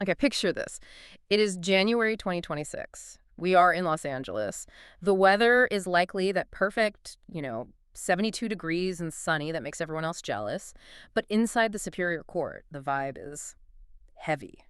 Okay, picture this. It is January 2026. We are in Los Angeles. The weather is likely that perfect, 72 degrees and sunny that makes everyone else jealous. But inside the Superior Court, the vibe is heavy.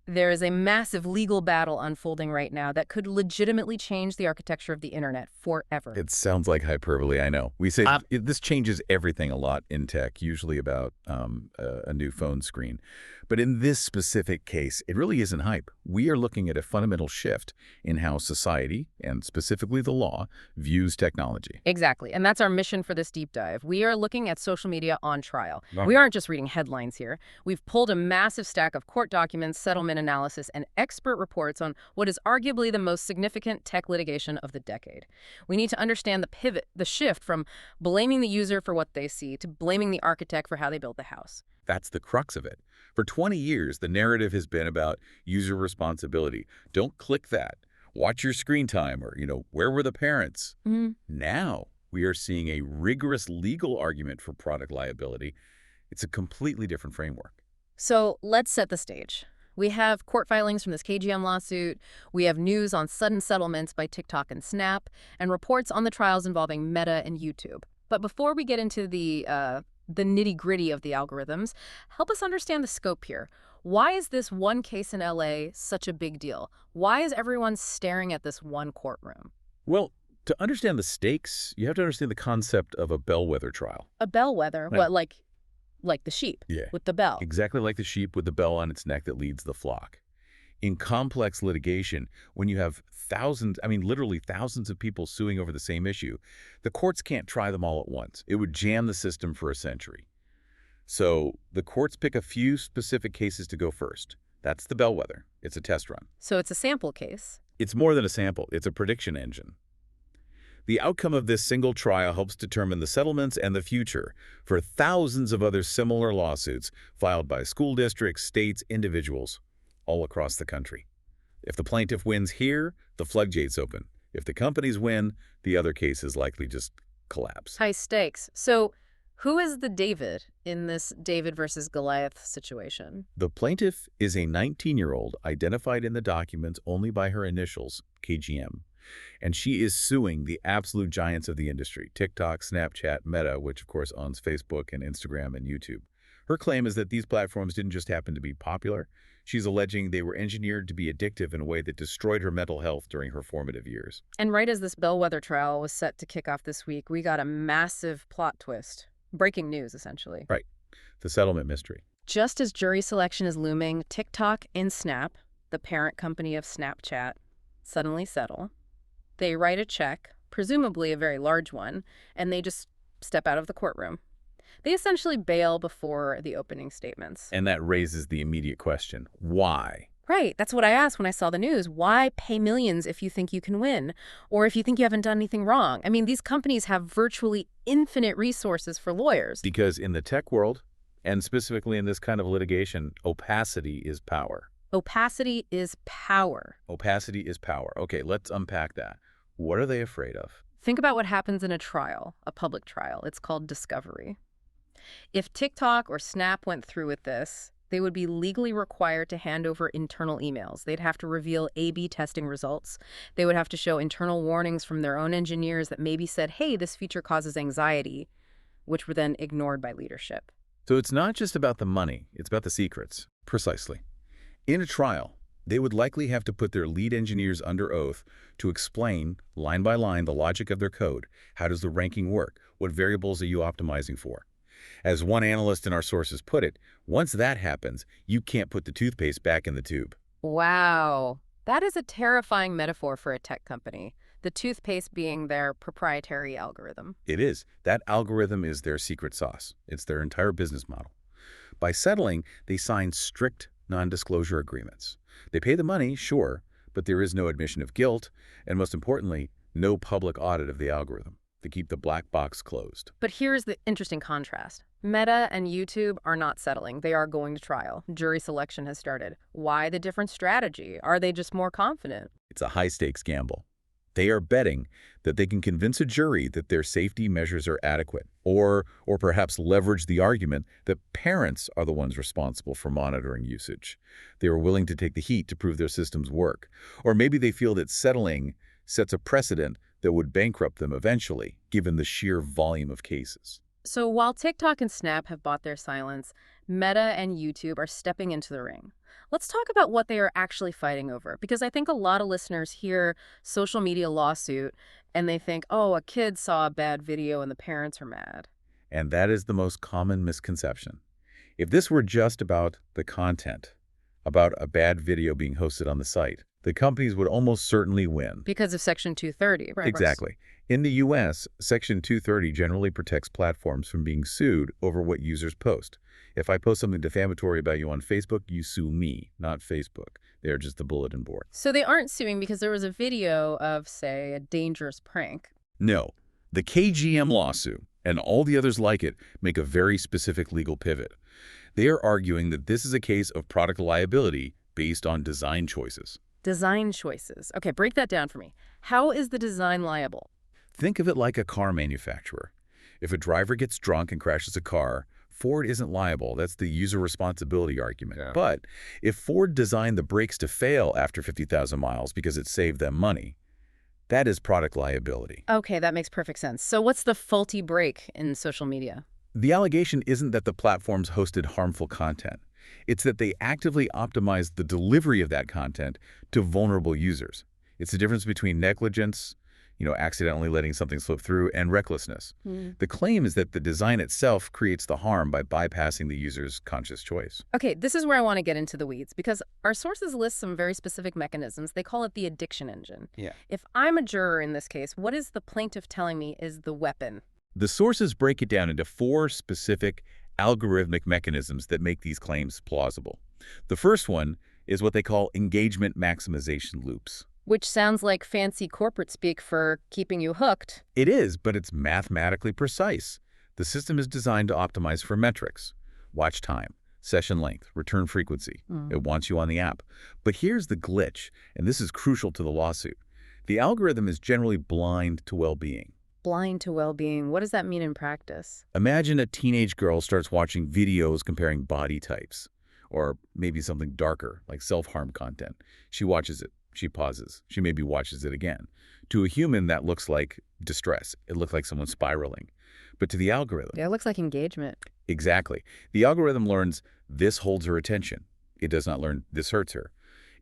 There is a massive legal battle unfolding right now that could legitimately change the architecture of the internet forever. It sounds like hyperbole, I know. We say this changes everything a lot in tech, usually about a new phone screen. But in this specific case, it really isn't hype. We are looking at a fundamental shift in how society, and specifically the law, views technology. Exactly. And that's our mission for this deep dive. We are looking at social media on trial. Right. We aren't just reading headlines here. We've pulled a massive stack of court documents, settlement analysis, and expert reports on what is arguably the most significant tech litigation of the decade. We need to understand the pivot, the shift from blaming the user for what they see to blaming the architect for how they built the house. That's the crux of it. For 20 years, the narrative has been about user responsibility. Don't click that. Watch your screen time, or, where were the parents? Now, we are seeing a rigorous legal argument for product liability. It's a completely different framework. So let's set the stage. We have court filings from this KGM lawsuit. We have news on sudden settlements by TikTok and Snap, and reports on the trials involving Meta and YouTube. But before we get into the nitty-gritty of the algorithms, help us understand the scope here. Why is this one case in LA such a big deal? Why is everyone staring at this one courtroom? Well, to understand the stakes, you have to understand the concept of a bellwether trial. A bellwether? Right. What, like the sheep? Yeah. With the bell? Exactly like the sheep with the bell on its neck that leads the flock. In complex litigation, when you have thousands, literally thousands of people suing over the same issue, the courts can't try them all at once. It would jam the system for a century. So the courts pick a few specific cases to go first. That's the bellwether. It's a test run. So it's a sample case. It's more than a sample. It's a prediction engine. The outcome of this single trial helps determine the settlements and the future for thousands of other similar lawsuits filed by school districts, states, individuals, all across the country. If the plaintiff wins here, the floodgates open. If the companies win, the other cases likely just collapse. High stakes. So who is the David in this David versus Goliath situation? The plaintiff is a 19-year-old identified in the documents only by her initials, KGM. And she is suing the absolute giants of the industry, TikTok, Snapchat, Meta, which of course owns Facebook and Instagram and YouTube. Her claim is that these platforms didn't just happen to be popular. She's alleging they were engineered to be addictive in a way that destroyed her mental health during her formative years. And right as this bellwether trial was set to kick off this week, we got a massive plot twist. Breaking news, essentially. Right. The settlement mystery. Just as jury selection is looming, TikTok and Snap, the parent company of Snapchat, suddenly settle. They write a check, presumably a very large one, and they just step out of the courtroom. They essentially bail before the opening statements. And that raises the immediate question, why? Right, that's what I asked when I saw the news. Why pay millions if you think you can win? Or if you think you haven't done anything wrong? These companies have virtually infinite resources for lawyers. Because in the tech world, and specifically in this kind of litigation, opacity is power. Opacity is power. Opacity is power. Okay, let's unpack that. What are they afraid of? Think about what happens in a trial, a public trial. It's called discovery. If TikTok or Snap went through with this, they would be legally required to hand over internal emails. They'd have to reveal A/B testing results. They would have to show internal warnings from their own engineers that maybe said, hey, this feature causes anxiety, which were then ignored by leadership. So it's not just about the money, it's about the secrets. Precisely. In a trial, they would likely have to put their lead engineers under oath to explain, line by line, the logic of their code. How does the ranking work? What variables are you optimizing for? As one analyst in our sources put it, once that happens, you can't put the toothpaste back in the tube. Wow. That is a terrifying metaphor for a tech company, the toothpaste being their proprietary algorithm. It is. That algorithm is their secret sauce. It's their entire business model. By settling, they sign strict non-disclosure agreements. They pay the money, sure, but there is no admission of guilt, and most importantly, no public audit of the algorithm. They keep the black box closed. But here's the interesting contrast. Meta and YouTube are not settling. They are going to trial. Jury selection has started. Why the different strategy? Are they just more confident? It's a high-stakes gamble. They are betting that they can convince a jury that their safety measures are adequate, or perhaps leverage the argument that parents are the ones responsible for monitoring usage. They are willing to take the heat to prove their systems work. Or maybe they feel that settling sets a precedent that would bankrupt them eventually, given the sheer volume of cases. So while TikTok and Snap have bought their silence, Meta and YouTube are stepping into the ring. Let's talk about what they are actually fighting over, because I think a lot of listeners hear social media lawsuit and they think, oh, a kid saw a bad video and the parents are mad. And that is the most common misconception. If this were just about the content, about a bad video being hosted on the site, the companies would almost certainly win. Because of Section 230, right? Exactly. In the U.S., Section 230 generally protects platforms from being sued over what users post. If I post something defamatory about you on Facebook, you sue me, not Facebook. They're just the bulletin board. So they aren't suing because there was a video of, say, a dangerous prank. No. The KGM lawsuit, and all the others like it, make a very specific legal pivot. They are arguing that this is a case of product liability based on design choices. Design choices. Okay, break that down for me. How is the design liable? Think of it like a car manufacturer. If a driver gets drunk and crashes a car, Ford isn't liable. That's the user responsibility argument. Yeah. But if Ford designed the brakes to fail after 50,000 miles because it saved them money, that is product liability. Okay, that makes perfect sense. So what's the faulty brake in social media? The allegation isn't that the platforms hosted harmful content. It's that they actively optimized the delivery of that content to vulnerable users. It's the difference between negligence, accidentally letting something slip through, and recklessness. The claim is that the design itself creates the harm by bypassing the user's conscious choice. Okay, this is where I want to get into the weeds, because our sources list some very specific mechanisms. They call it the addiction engine. Yeah. If I'm a juror in this case, what is the plaintiff telling me is the weapon? The sources break it down into 4 specific algorithmic mechanisms that make these claims plausible. The first one is what they call engagement maximization loops. Which sounds like fancy corporate speak for keeping you hooked. It is, but it's mathematically precise. The system is designed to optimize for metrics: watch time, session length, return frequency. It wants you on the app. But here's the glitch, and this is crucial to the lawsuit. The algorithm is generally blind to well-being. Blind to well-being. What does that mean in practice? Imagine a teenage girl starts watching videos comparing body types, or maybe something darker, like self-harm content. She watches it. She pauses. She maybe watches it again. To a human, that looks like distress. It looks like someone spiraling. But to the algorithm... Yeah, it looks like engagement. Exactly. The algorithm learns this holds her attention. It does not learn this hurts her.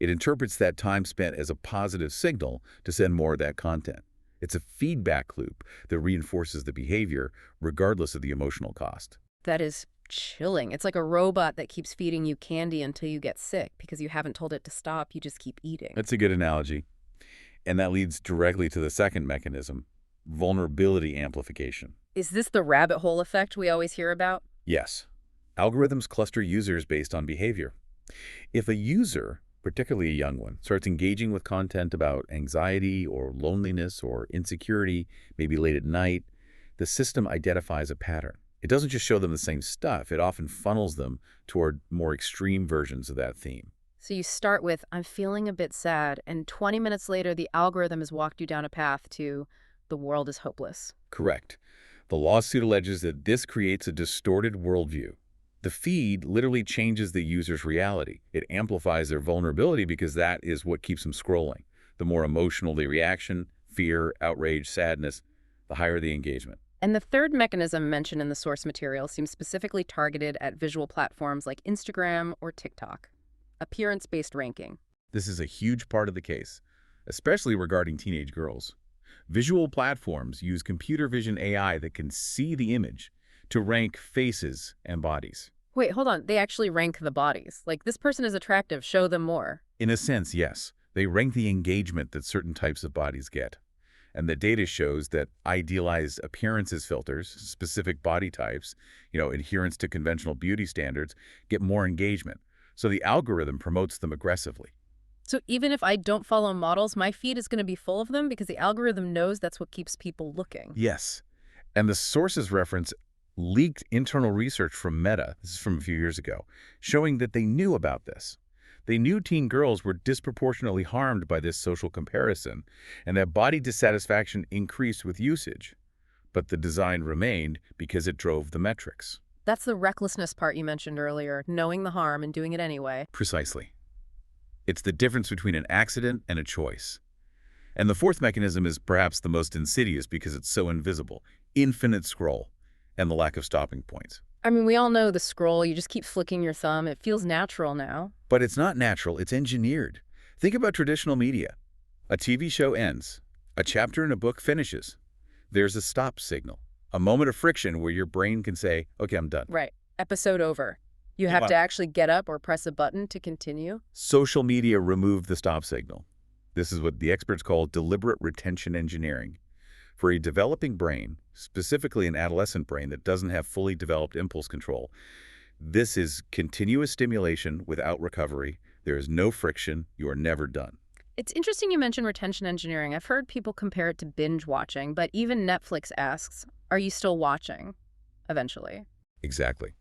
It interprets that time spent as a positive signal to send more of that content. It's a feedback loop that reinforces the behavior regardless of the emotional cost. That is chilling. It's like a robot that keeps feeding you candy until you get sick because you haven't told it to stop. You just keep eating. That's a good analogy. And that leads directly to the second mechanism, vulnerability amplification. Is this the rabbit hole effect we always hear about? Yes. Algorithms cluster users based on behavior. If a user, particularly a young one, starts engaging with content about anxiety or loneliness or insecurity, maybe late at night, the system identifies a pattern. It doesn't just show them the same stuff. It often funnels them toward more extreme versions of that theme. So you start with, I'm feeling a bit sad, and 20 minutes later, the algorithm has walked you down a path to, the world is hopeless. Correct. The lawsuit alleges that this creates a distorted worldview. The feed literally changes the user's reality. It amplifies their vulnerability because that is what keeps them scrolling. The more emotional the reaction, fear, outrage, sadness, the higher the engagement. And the third mechanism mentioned in the source material seems specifically targeted at visual platforms like Instagram or TikTok. Appearance-based ranking. This is a huge part of the case, especially regarding teenage girls. Visual platforms use computer vision AI that can see the image to rank faces and bodies. Wait, hold on. They actually rank the bodies. Like, this person is attractive, show them more. In a sense, yes. They rank the engagement that certain types of bodies get. And the data shows that idealized appearances filters, specific body types, adherence to conventional beauty standards, get more engagement. So the algorithm promotes them aggressively. So even if I don't follow models, my feed is going to be full of them because the algorithm knows that's what keeps people looking. Yes. And the sources reference leaked internal research from Meta, this is from a few years ago, showing that they knew about this. They knew teen girls were disproportionately harmed by this social comparison, and that body dissatisfaction increased with usage. But the design remained because it drove the metrics. That's the recklessness part you mentioned earlier, knowing the harm and doing it anyway. Precisely. It's the difference between an accident and a choice. And the fourth mechanism is perhaps the most insidious because it's so invisible. Infinite scroll and the lack of stopping points. I mean, we all know the scroll. You just keep flicking your thumb. It feels natural now. But it's not natural, it's engineered. Think about traditional media. A TV show ends. A chapter in a book finishes. There's a stop signal, a moment of friction where your brain can say, okay, I'm done. Right. Episode over. You have to actually get up or press a button to continue. Social media removed the stop signal. This is what the experts call deliberate retention engineering. For a developing brain, specifically an adolescent brain that doesn't have fully developed impulse control, this is continuous stimulation without recovery. There is no friction. You are never done. It's interesting you mentioned retention engineering. I've heard people compare it to binge watching, but even Netflix asks, are you still watching? Eventually. Exactly.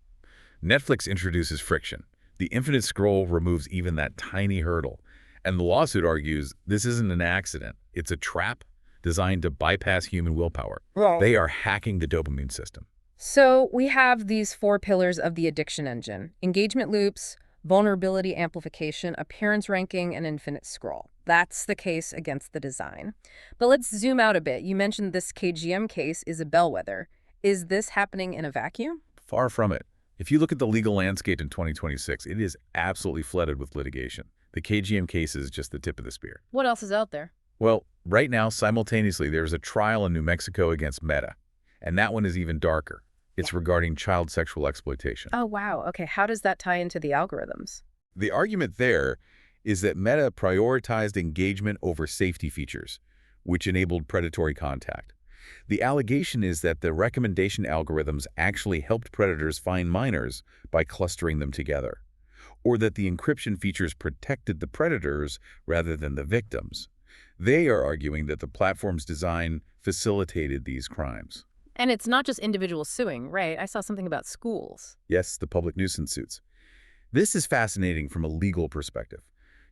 Netflix introduces friction. The infinite scroll removes even that tiny hurdle. And the lawsuit argues this isn't an accident. It's a trap designed to bypass human willpower. Well, They are hacking the dopamine system. so we have these 4 pillars of the addiction engine: engagement loops, vulnerability amplification, appearance ranking, and infinite scroll. That's the case against the design. But let's zoom out a bit. You mentioned this KGM case is a bellwether. Is this happening in a vacuum? Far from it. If you look at the legal landscape in 2026, it is absolutely flooded with litigation. The KGM case is just the tip of the spear. What else is out there? Well, right now, simultaneously, there's a trial in New Mexico against Meta, and that one is even darker. It's regarding child sexual exploitation. Oh, wow. Okay, how does that tie into the algorithms? The argument there is that Meta prioritized engagement over safety features, which enabled predatory contact. The allegation is that the recommendation algorithms actually helped predators find minors by clustering them together, or that the encryption features protected the predators rather than the victims. They are arguing that the platform's design facilitated these crimes. And it's not just individuals suing, right? I saw something about schools. Yes, the public nuisance suits. This is fascinating from a legal perspective.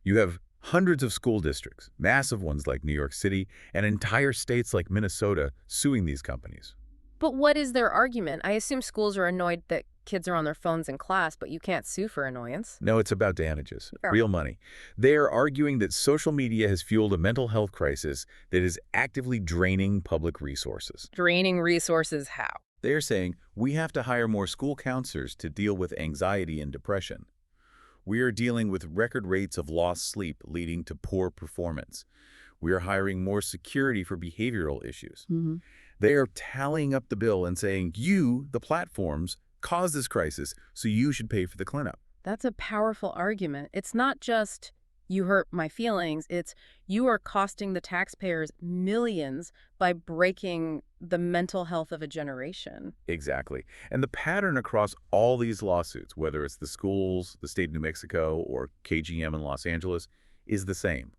You have hundreds of school districts, massive ones like New York City, and entire states like Minnesota suing these companies. But what is their argument? I assume schools are annoyed that kids are on their phones in class, but you can't sue for annoyance. No, it's about damages, Sure. real money. They are arguing that social media has fueled a mental health crisis that is actively draining public resources. Draining resources how? They are saying we have to hire more school counselors to deal with anxiety and depression. We are dealing with record rates of lost sleep leading to poor performance. We are hiring more security for behavioral issues. They are tallying up the bill and saying, you, the platforms, caused this crisis, so you should pay for the cleanup. That's a powerful argument. It's not just you hurt my feelings, it's you are costing the taxpayers millions by breaking the mental health of a generation. Exactly. And the pattern across all these lawsuits, whether it's the schools, the state of New Mexico, or KGM in Los Angeles, is the same.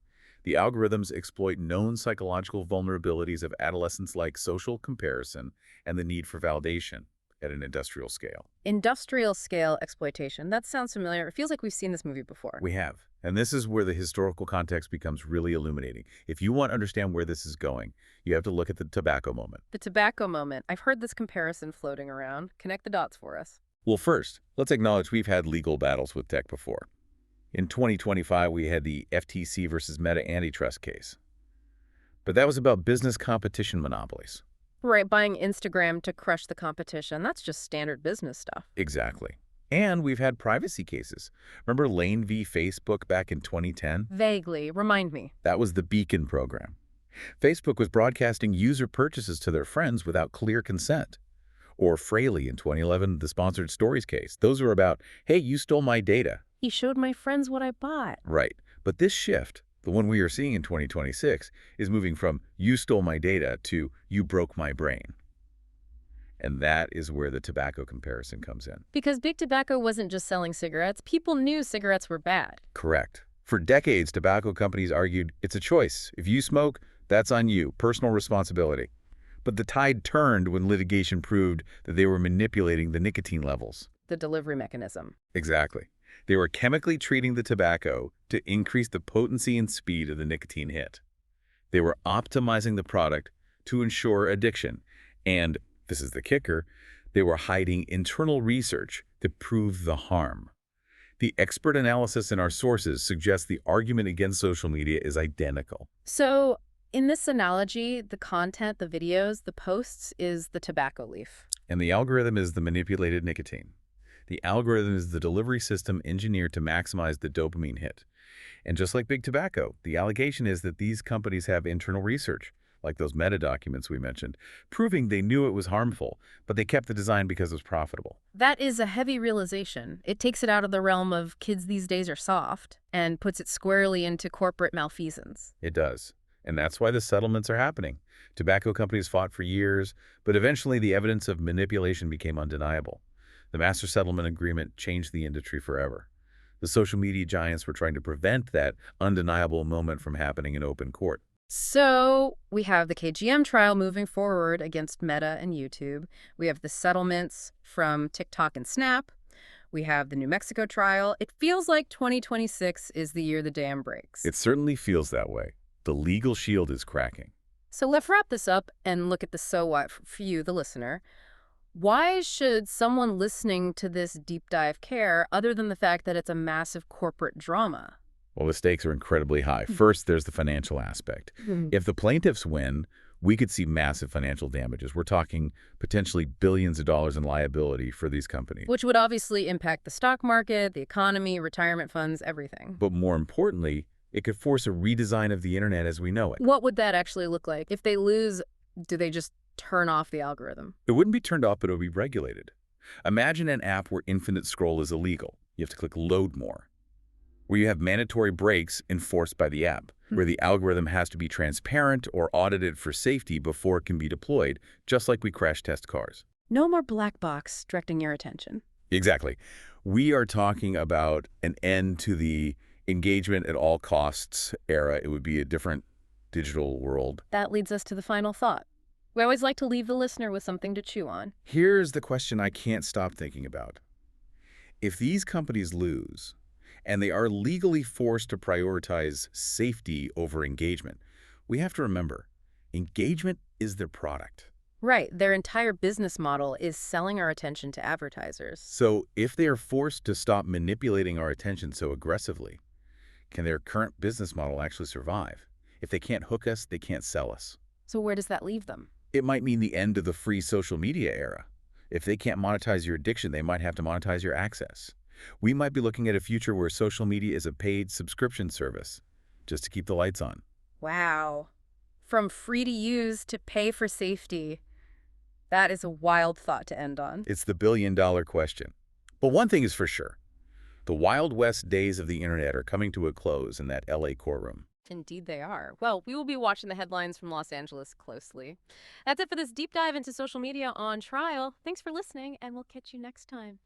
The algorithms exploit known psychological vulnerabilities of adolescents like social comparison and the need for validation at an industrial scale. Industrial scale exploitation. That sounds familiar. It feels like we've seen this movie before. We have. And this is where the historical context becomes really illuminating. If you want to understand where this is going, you have to look at the tobacco moment. The tobacco moment. I've heard this comparison floating around. Connect the dots for us. Well, first, let's acknowledge we've had legal battles with tech before. In 2025, we had the FTC versus Meta antitrust case. But that was about business competition monopolies. Right, buying Instagram to crush the competition. That's just standard business stuff. Exactly. And we've had privacy cases. Remember Lane v. Facebook back in 2010? Vaguely. Remind me. That was the Beacon program. Facebook was broadcasting user purchases to their friends without clear consent. Or Fraley in 2011, the Sponsored Stories case. Those were about, hey, you stole my data. He showed my friends what I bought. Right. But this shift, the one we are seeing in 2026, is moving from you stole my data to you broke my brain. And that is where the tobacco comparison comes in. Because Big Tobacco wasn't just selling cigarettes. People knew cigarettes were bad. Correct. For decades, tobacco companies argued it's a choice. If you smoke, that's on you, personal responsibility. But the tide turned when litigation proved that they were manipulating the nicotine levels. The delivery mechanism. Exactly. They were chemically treating the tobacco to increase the potency and speed of the nicotine hit. They were optimizing the product to ensure addiction. And, this is the kicker, they were hiding internal research to prove the harm. The expert analysis in our sources suggests the argument against social media is identical. So, in this analogy, the content, the videos, the posts is the tobacco leaf. And the algorithm is the manipulated nicotine. The algorithm is the delivery system engineered to maximize the dopamine hit. And just like big tobacco, the allegation is that these companies have internal research, like those meta documents we mentioned, proving they knew it was harmful, but they kept the design because it was profitable. That is a heavy realization. It takes it out of the realm of kids these days are soft and puts it squarely into corporate malfeasance. It does. And that's why the settlements are happening. Tobacco companies fought for years, but eventually the evidence of manipulation became undeniable. The master settlement agreement changed the industry forever. The social media giants were trying to prevent that undeniable moment from happening in open court. So we have the KGM trial moving forward against Meta and YouTube. We have the settlements from TikTok and Snap. We have the New Mexico trial. It feels like 2026 is the year the dam breaks. It certainly feels that way. The legal shield is cracking. So let's wrap this up and look at the so what for you, the listener. Why should someone listening to this deep dive care, other than the fact that it's a massive corporate drama? Well, the stakes are incredibly high. First, there's the financial aspect. If the plaintiffs win, we could see massive financial damages. We're talking potentially billions of dollars in liability for these companies. Which would obviously impact the stock market, the economy, retirement funds, everything. But more importantly, it could force a redesign of the internet as we know it. What would that actually look like? If they lose, do they just turn off the algorithm? It wouldn't be turned off, but it would be regulated. Imagine an app where infinite scroll is illegal. You have to click load more. Where you have mandatory breaks enforced by the app, where the algorithm has to be transparent or audited for safety before it can be deployed, just like we crash test cars. No more black box directing your attention. Exactly. We are talking about an end to the engagement at all costs era. It would be a different digital world. That leads us to the final thought. We always like to leave the listener with something to chew on. Here's the question I can't stop thinking about. If these companies lose, and they are legally forced to prioritize safety over engagement, we have to remember, engagement is their product. Right. Their entire business model is selling our attention to advertisers. So if they are forced to stop manipulating our attention so aggressively, can their current business model actually survive? If they can't hook us, they can't sell us. So where does that leave them? It might mean the end of the free social media era. If they can't monetize your addiction, they might have to monetize your access. We might be looking at a future where social media is a paid subscription service, just to keep the lights on. Wow. From free to use to pay for safety. That is a wild thought to end on. It's the billion-dollar question. But one thing is for sure. The Wild West days of the internet are coming to a close in that LA courtroom. Indeed they are. Well, we will be watching the headlines from Los Angeles closely. That's it for this deep dive into social media on trial. Thanks for listening, and we'll catch you next time.